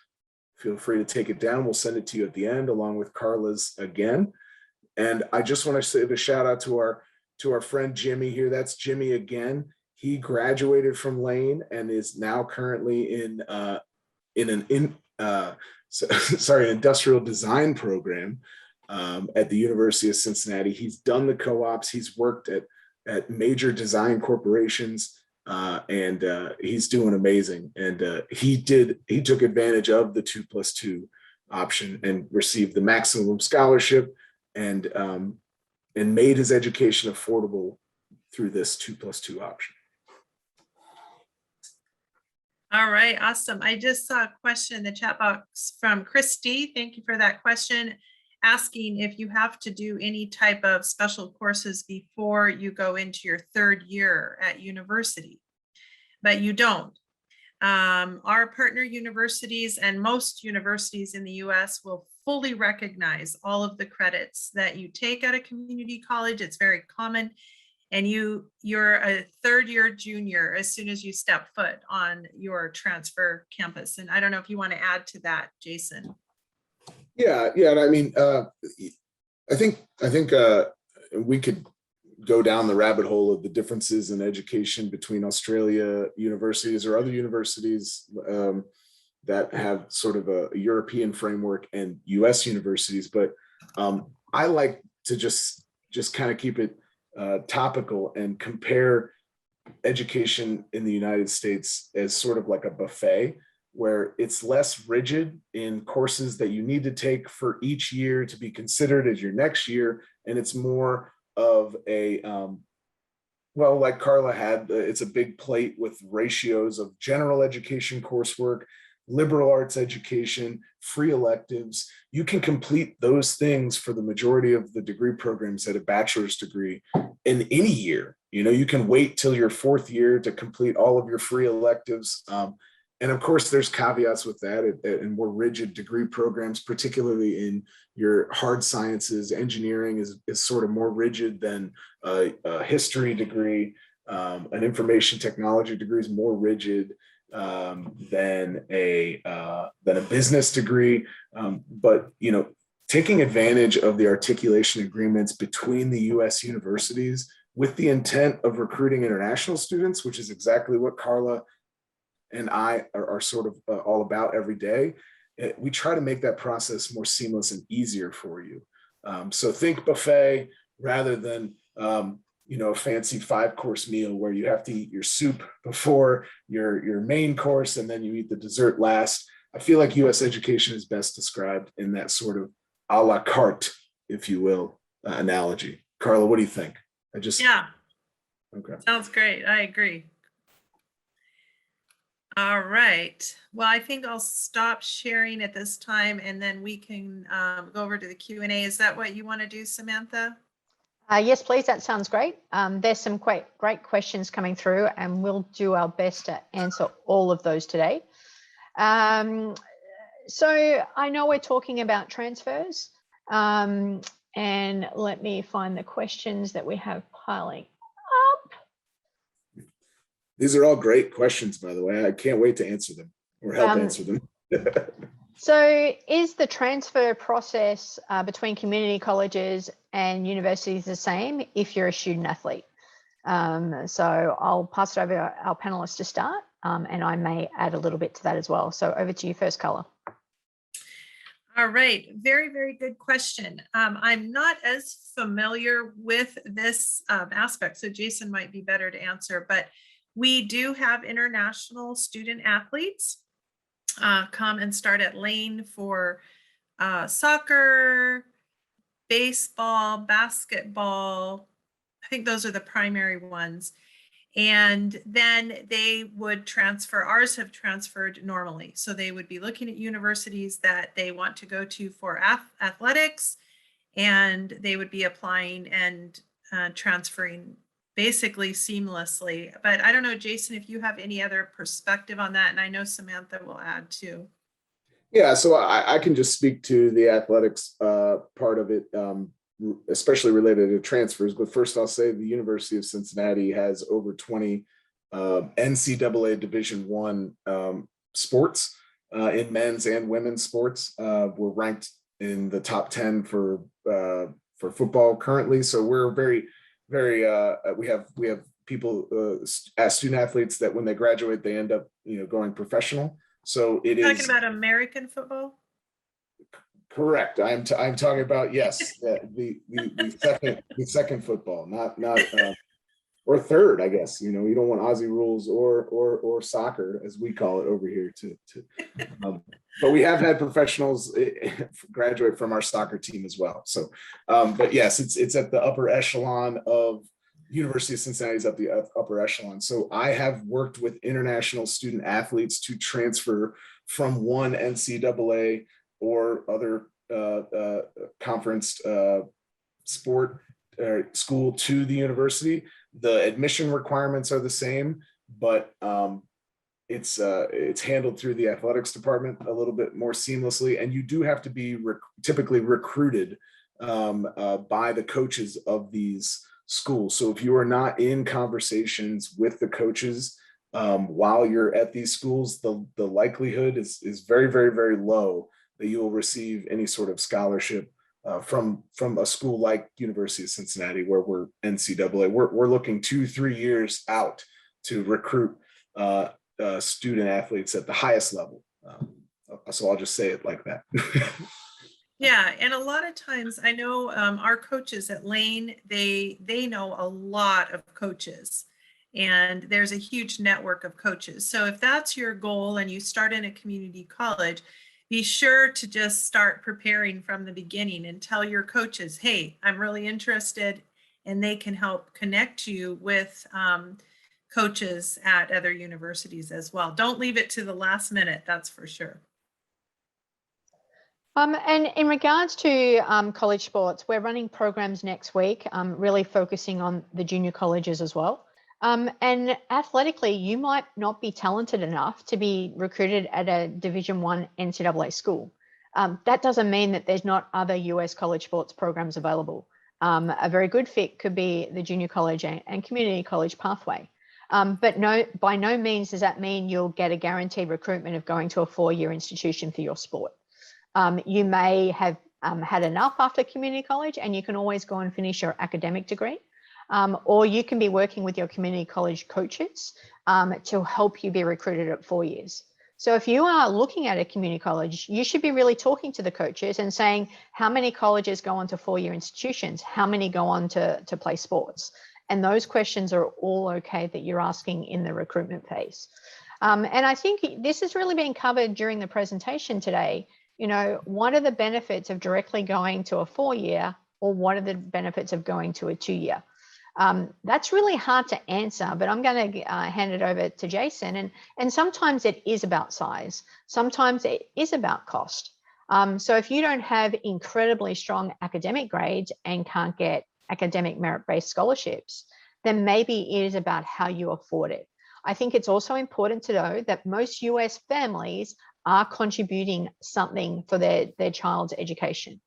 Feel free to take it down. We'll send it to you at the end, along with Carla's again. And I just want to say a shout out to our friend Jimmy here. That's Jimmy again. He graduated from Lane and is now currently in an industrial design program at the University of Cincinnati. He's done the co-ops. He's worked at major design corporations, and he's doing amazing. And he took advantage of the 2+2 option and received the maximum scholarship and made his education affordable through this 2+2 option.
All right, awesome. I just saw a question in the chat box from Christy. Thank you for that question, asking if you have to do any type of special courses before you go into your 3rd year at university, but you don't. Our partner universities and most universities in the US will fully recognize all of the credits that you take at a community college. It's very common. And you're a third year junior as soon as you step foot on your transfer campus. And I don't know if you want to add to that, Jason.
Yeah. And I mean, I think we could go down the rabbit hole of the differences in education between Australia universities or other universities that have sort of a European framework and US universities. But I like to just kind of keep it topical and compare education in the United States as sort of like a buffet, where it's less rigid in courses that you need to take for each year to be considered as your next year. And it's more of a, well, like Carla had, it's a big plate with ratios of general education coursework, liberal arts education, free electives. You can complete those things for the majority of the degree programs at a bachelor's degree in any year. You know, you can wait till your fourth year to complete all of your free electives. And of course, there's caveats with that and more rigid degree programs, particularly in your hard sciences. Engineering is sort of more rigid than a history degree. An information technology degree is more rigid than a business degree. But, you know, taking advantage of the articulation agreements between the US universities with the intent of recruiting international students, which is exactly what Carla and I are sort of all about every day. We try to make that process more seamless and easier for you. So think buffet rather than you know, a fancy 5-course meal where you have to eat your soup before your main course and then you eat the dessert last. I feel like US education is best described in that sort of a la carte, if you will, analogy. Carla, what do you think?
Yeah.
Okay.
Sounds great. I agree. All right. Well, I think I'll stop sharing at this time and then we can go over to the Q&A. Is that what you want to do, Samantha?
Yes, please. That sounds great. There's some great questions coming through and we'll do our best to answer all of those today. So I know we're talking about transfers and let me find the questions that we have piling up.
These are all great questions, by the way. I can't wait to answer them or help answer them.
So is the transfer process between community colleges and universities the same if you're a student athlete? So I'll pass it over to our panelists to start, and I may add a little bit to that as well. So over to you first, Carla.
All right, very, very good question. I'm not as familiar with this aspect, so Jason might be better to answer, but we do have international student athletes come and start at Lane for soccer, baseball, basketball. I think those are the primary ones. And then they would transfer, ours have transferred normally. So they would be looking at universities that they want to go to for athletics, and they would be applying and transferring basically seamlessly. But I don't know, Jason, if you have any other perspective on that, and I know Samantha will add too.
Yeah, so I can just speak to the athletics part of it, especially related to transfers. But first, I'll say the University of Cincinnati has over 20 NCAA Division I sports in men's and women's sports. We're ranked in the top 10 for football currently. So we're very we have people as student athletes that when they graduate they end up going professional. So it is
talking about American football.
Correct. I'm talking about, yes, the second football, not or third, I guess. You don't want Aussie rules or soccer as we call it over here but we have had professionals graduate from our soccer team as well. So but yes, it's at the upper echelon of University of Cincinnati is at the upper echelon. So I have worked with international student athletes to transfer from one NCAA or other conference sport school to the university. The admission requirements are the same, but it's handled through the athletics department a little bit more seamlessly, and you do have to be typically recruited by the coaches of these schools. So if you are not in conversations with the coaches while you're at these schools, the likelihood is very, very, very low that you will receive any sort of scholarship from a school like University of Cincinnati, where we're NCAA. We're looking 2-3 years out to recruit student athletes at the highest level. So I'll just say it like that.
Yeah, and a lot of times I know our coaches at Lane, they know a lot of coaches, and there's a huge network of coaches. So if that's your goal and you start in a community college, be sure to just start preparing from the beginning and tell your coaches, hey, I'm really interested, and they can help connect you with coaches at other universities as well. Don't leave it to the last minute, that's for sure.
And in regards to college sports, we're running programs next week, really focusing on the junior colleges as well. And athletically, you might not be talented enough to be recruited at a Division I NCAA school. That doesn't mean that there's not other US college sports programs available. A very good fit could be the junior college and community college pathway. But no, by no means does that mean you'll get a guaranteed recruitment of going to a 4-year institution for your sport. You may have had enough after community college, and you can always go and finish your academic degree. Or you can be working with your community college coaches to help you be recruited at 4 years. So if you are looking at a community college, you should be really talking to the coaches and saying, how many colleges go on to 4-year institutions? How many go on to play sports? And those questions are all okay that you're asking in the recruitment phase. And I think this has really been covered during the presentation today. You know, what are the benefits of directly going to a 4-year, or what are the benefits of going to a 2-year? That's really hard to answer, but I'm going to hand it over to Jason. And sometimes it is about size. Sometimes it is about cost. So if you don't have incredibly strong academic grades and can't get academic merit-based scholarships, then maybe it is about how you afford it. I think it's also important to know that most US families are contributing something for their child's education.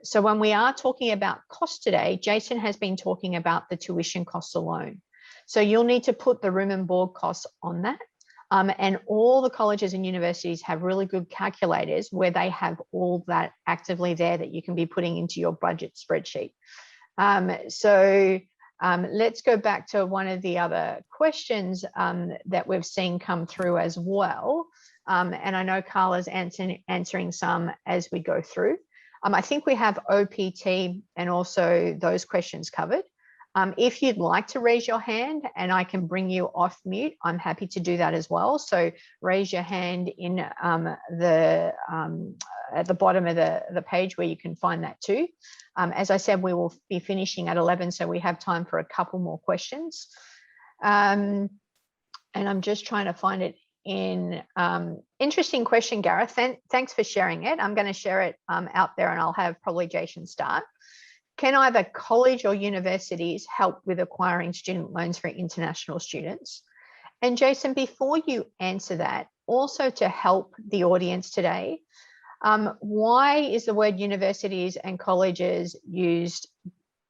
So when we are talking about cost today, Jason has been talking about the tuition costs alone. So you'll need to put the room and board costs on that. And all the colleges and universities have really good calculators where they have all that actively there that you can be putting into your budget spreadsheet. Let's go back to one of the other questions that we've seen come through as well. And I know Carla's answering some as we go through. I think we have OPT and also those questions covered. If you'd like to raise your hand and I can bring you off mute, I'm happy to do that as well. So raise your hand in at the bottom of the page where you can find that too. As I said, we will be finishing at 11, so we have time for a couple more questions. And I'm just trying to find it in interesting question, Gareth. Thanks for sharing it. I'm going to share it out there, and I'll have probably Jason start. Can either college or universities help with acquiring student loans for international students? And Jason, before you answer that, also to help the audience today, why is the word universities and colleges used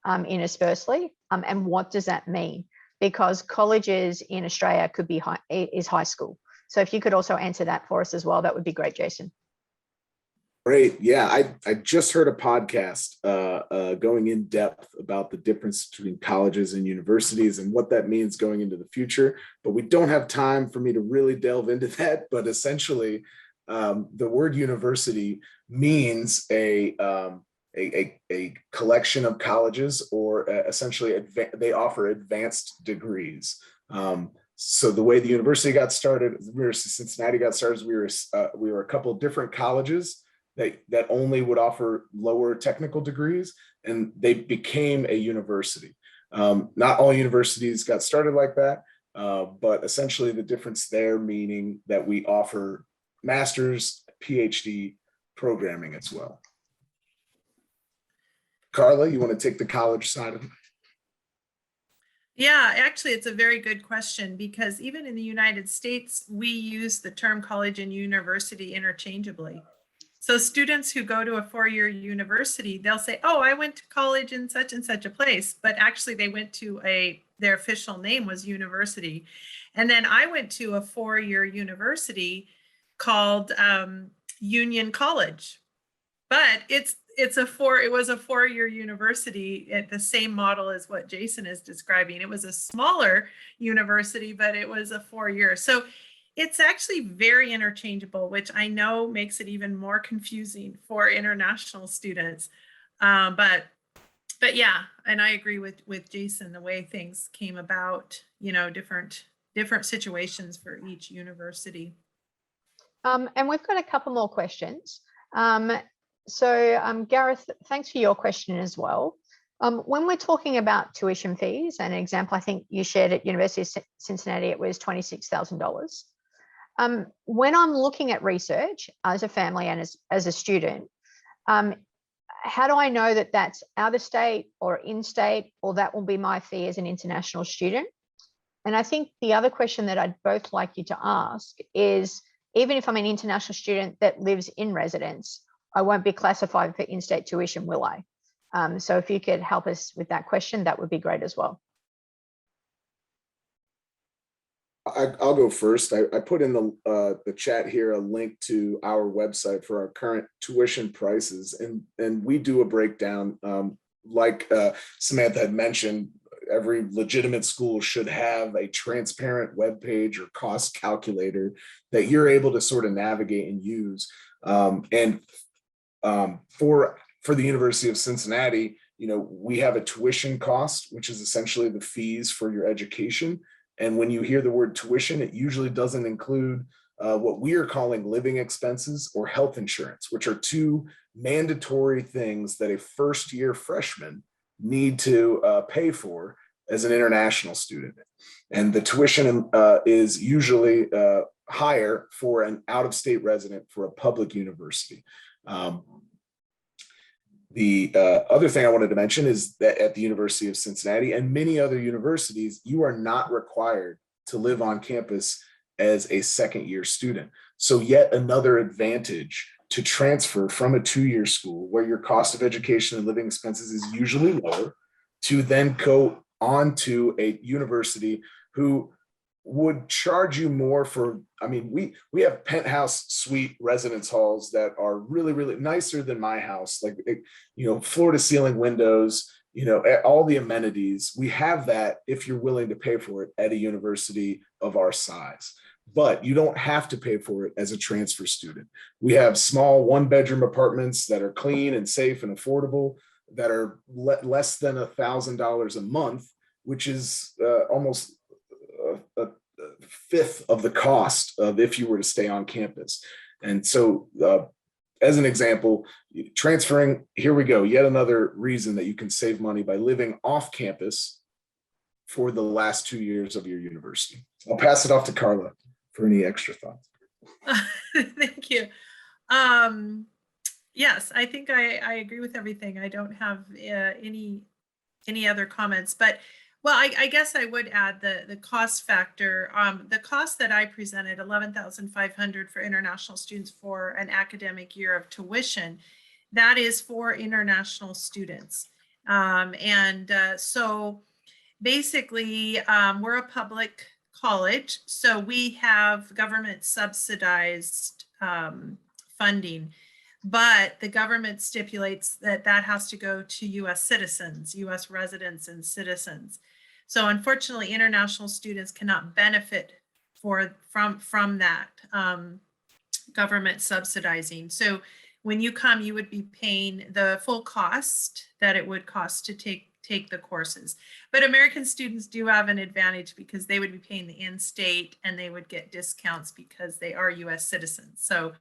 interspersely? And what does that mean? Because colleges in Australia could be high school. So if you could also answer that for us as well, that would be great, Jason.
Great. Yeah, I just heard a podcast going in depth about the difference between colleges and universities and what that means going into the future. But we don't have time for me to really delve into that. But essentially, the word university means a collection of colleges, or essentially they offer advanced degrees. So the way the university got started, the University of Cincinnati got started, is we were a couple of different colleges that only would offer lower technical degrees, and they became a university. Not all universities got started like that, but essentially the difference there meaning that we offer master's, PhD programming as well. Carla, you want to take the college side of it?
Yeah, actually, it's a very good question because even in the United States, we use the term college and university interchangeably. So students who go to a four-year university, they'll say, "Oh, I went to college in such and such a place," but actually they went to their official name was university. And then I went to a four-year university called Union College, but it was a four-year university at the same model as what Jason is describing. It was a smaller university, but it was a 4 year. So it's actually very interchangeable, which I know makes it even more confusing for international students. But yeah, and I agree with Jason, the way things came about, different situations for each university.
And we've got a couple more questions. So Gareth, thanks for your question as well. When we're talking about tuition fees, an example I think you shared at University of Cincinnati, it was $26,000. When I'm looking at research as a family and as a student, how do I know that that's out of state or in state, or that will be my fee as an international student? And I think the other question that I'd both like you to ask is, even if I'm an international student that lives in residence, I won't be classified for in-state tuition, will I? So if you could help us with that question, that would be great as well.
I'll go first. I put in the chat here a link to our website for our current tuition prices, and we do a breakdown. Like Samantha had mentioned, every legitimate school should have a transparent web page or cost calculator that you're able to sort of navigate and use. For the University of Cincinnati, we have a tuition cost, which is essentially the fees for your education. And when you hear the word tuition, it usually doesn't include what we are calling living expenses or health insurance, which are two mandatory things that a first-year freshman need to pay for as an international student. And the tuition is usually higher for an out-of-state resident for a public university. The other thing I wanted to mention is that at the University of Cincinnati and many other universities, you are not required to live on campus as a second-year student. So yet another advantage to transfer from a two-year school where your cost of education and living expenses is usually lower, to then go on to a university who would charge you more for, we have penthouse suite residence halls that are really, really nicer than my house, like, floor to ceiling windows, all the amenities. We have that if you're willing to pay for it at a university of our size, but you don't have to pay for it as a transfer student. We have small one-bedroom apartments that are clean and safe and affordable that are less than $1,000 a month, which is almost a fifth of the cost of if you were to stay on campus. And so as an example, transferring, here we go, yet another reason that you can save money by living off campus for the last 2 years of your university. I'll pass it off to Carla for any extra thoughts.
Thank you. Yes, I think I agree with everything. I don't have any other comments, but well, I guess I would add the cost factor. The cost that I presented, $11,500 for international students for an academic year of tuition, that is for international students. So basically, we're a public college, so we have government subsidized funding. But the government stipulates that has to go to U.S. citizens, U.S. residents and citizens. So unfortunately, international students cannot benefit from that government subsidizing. So when you come, you would be paying the full cost that it would cost to take the courses. But American students do have an advantage because they would be paying the in-state and they would get discounts because they are U.S. citizens. So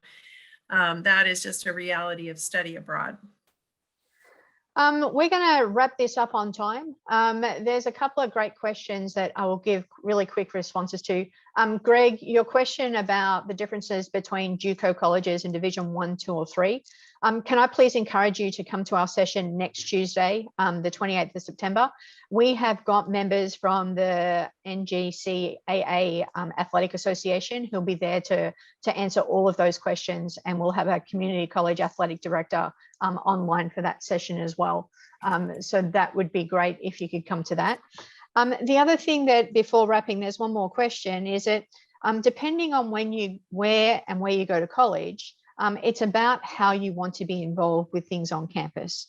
that is just a reality of study abroad.
We're going to wrap this up on time. There's a couple of great questions that I will give really quick responses to. Greg, your question about the differences between JUCO colleges and Division 1, 2, or 3. Can I please encourage you to come to our session next Tuesday, the 28th of September? We have got members from the NGCAA Athletic Association who'll be there to answer all of those questions, and we'll have a community college athletic director online for that session as well. So that would be great if you could come to that. The other thing that, before wrapping, there's one more question, is that depending on where you go to college, it's about how you want to be involved with things on campus.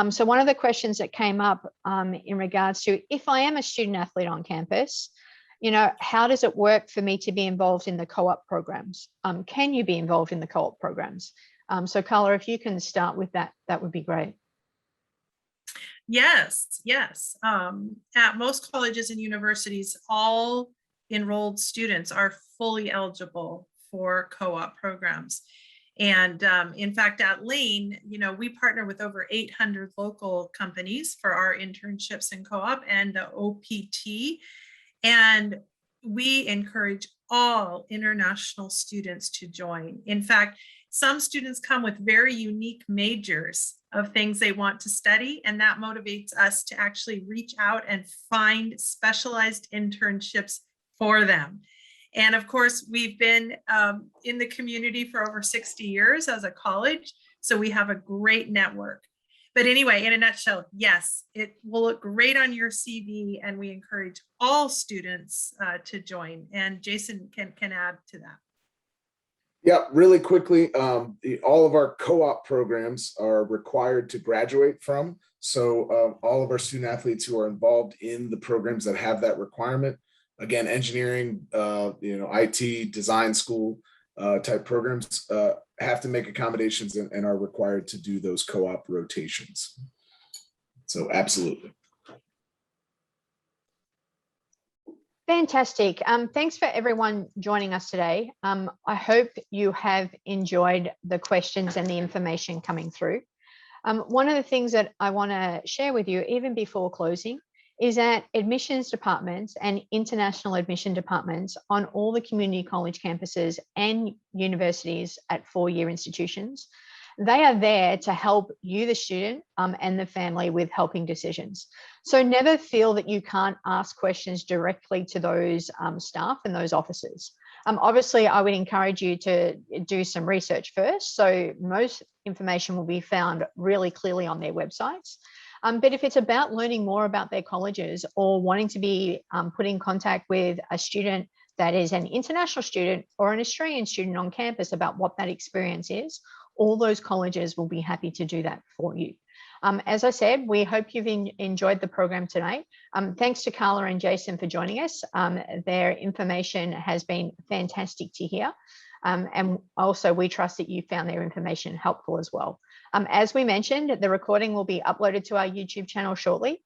So one of the questions that came up in regards to, if I am a student athlete on campus, how does it work for me to be involved in the co-op programs? Can you be involved in the co-op programs? So Carla, if you can start with that, that would be great.
Yes. At most colleges and universities, all enrolled students are fully eligible for co-op programs. And in fact, at Lane, we partner with over 800 local companies for our internships and co-op and the OPT. And we encourage all international students to join. In fact, some students come with very unique majors of things they want to study, and that motivates us to actually reach out and find specialized internships for them. And of course, we've been in the community for over 60 years as a college, so we have a great network. But anyway, in a nutshell, yes, it will look great on your CV, and we encourage all students to join. And Jason can add to that.
Yeah, really quickly, all of our co-op programs are required to graduate from. So all of our student athletes who are involved in the programs that have that requirement, again, engineering, IT, design school type programs, have to make accommodations and are required to do those co-op rotations. So absolutely.
Fantastic. Thanks for everyone joining us today. I hope you have enjoyed the questions and the information coming through. One of the things that I want to share with you, even before closing, is that admissions departments and international admission departments on all the community college campuses and universities at four-year institutions, they are there to help you, the student, and the family with helping decisions. So never feel that you can't ask questions directly to those staff and those officers. Obviously, I would encourage you to do some research first. So most information will be found really clearly on their websites. But if it's about learning more about their colleges or wanting to be put in contact with a student that is an international student or an Australian student on campus about what that experience is, all those colleges will be happy to do that for you. As I said, we hope you've enjoyed the program tonight. Thanks to Carla and Jason for joining us. Their information has been fantastic to hear. And also we trust that you found their information helpful as well. As we mentioned, the recording will be uploaded to our YouTube channel shortly.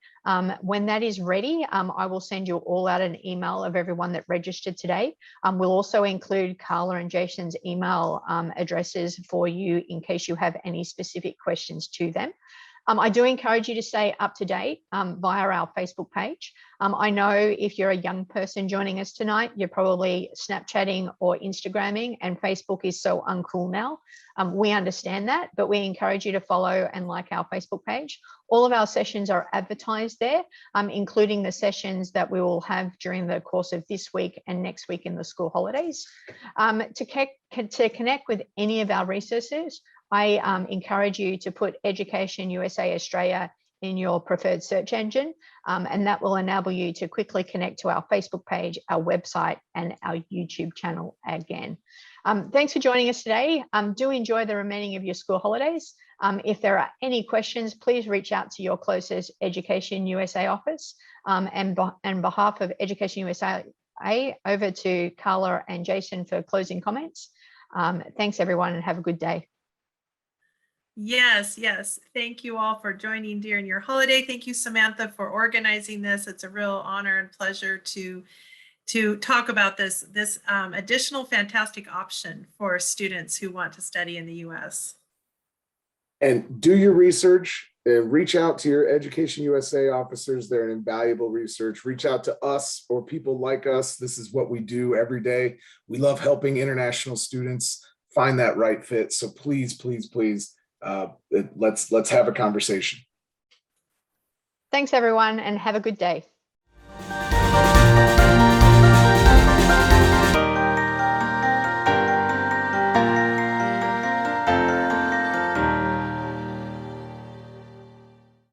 When that is ready, I will send you all out an email of everyone that registered today. We'll also include Carla and Jason's email addresses for you in case you have any specific questions to them. I do encourage you to stay up to date via our Facebook page. I know if you're a young person joining us tonight, you're probably Snapchatting or Instagramming, and Facebook is so uncool now. We understand that, but we encourage you to follow and like our Facebook page. All of our sessions are advertised there, including the sessions that we will have during the course of this week and next week in the school holidays. To connect with any of our resources, I encourage you to put Education USA Australia in your preferred search engine, and that will enable you to quickly connect to our Facebook page, our website, and our YouTube channel again. Thanks for joining us today. Do enjoy the remaining of your school holidays. If there are any questions, please reach out to your closest Education USA office. And on behalf of Education USA, over to Carla and Jason for closing comments. Thanks everyone, and have a good day.
Yes. Thank you all for joining during your holiday. Thank you, Samantha, for organizing this. It's a real honor and pleasure to talk about this additional fantastic option for students who want to study in the U.S.
And do your research and reach out to your Education USA officers. They're an invaluable research. Reach out to us or people like us. This is what we do every day. We love helping international students find that right fit. So please, let's have a conversation.
Thanks, everyone, and have a good day.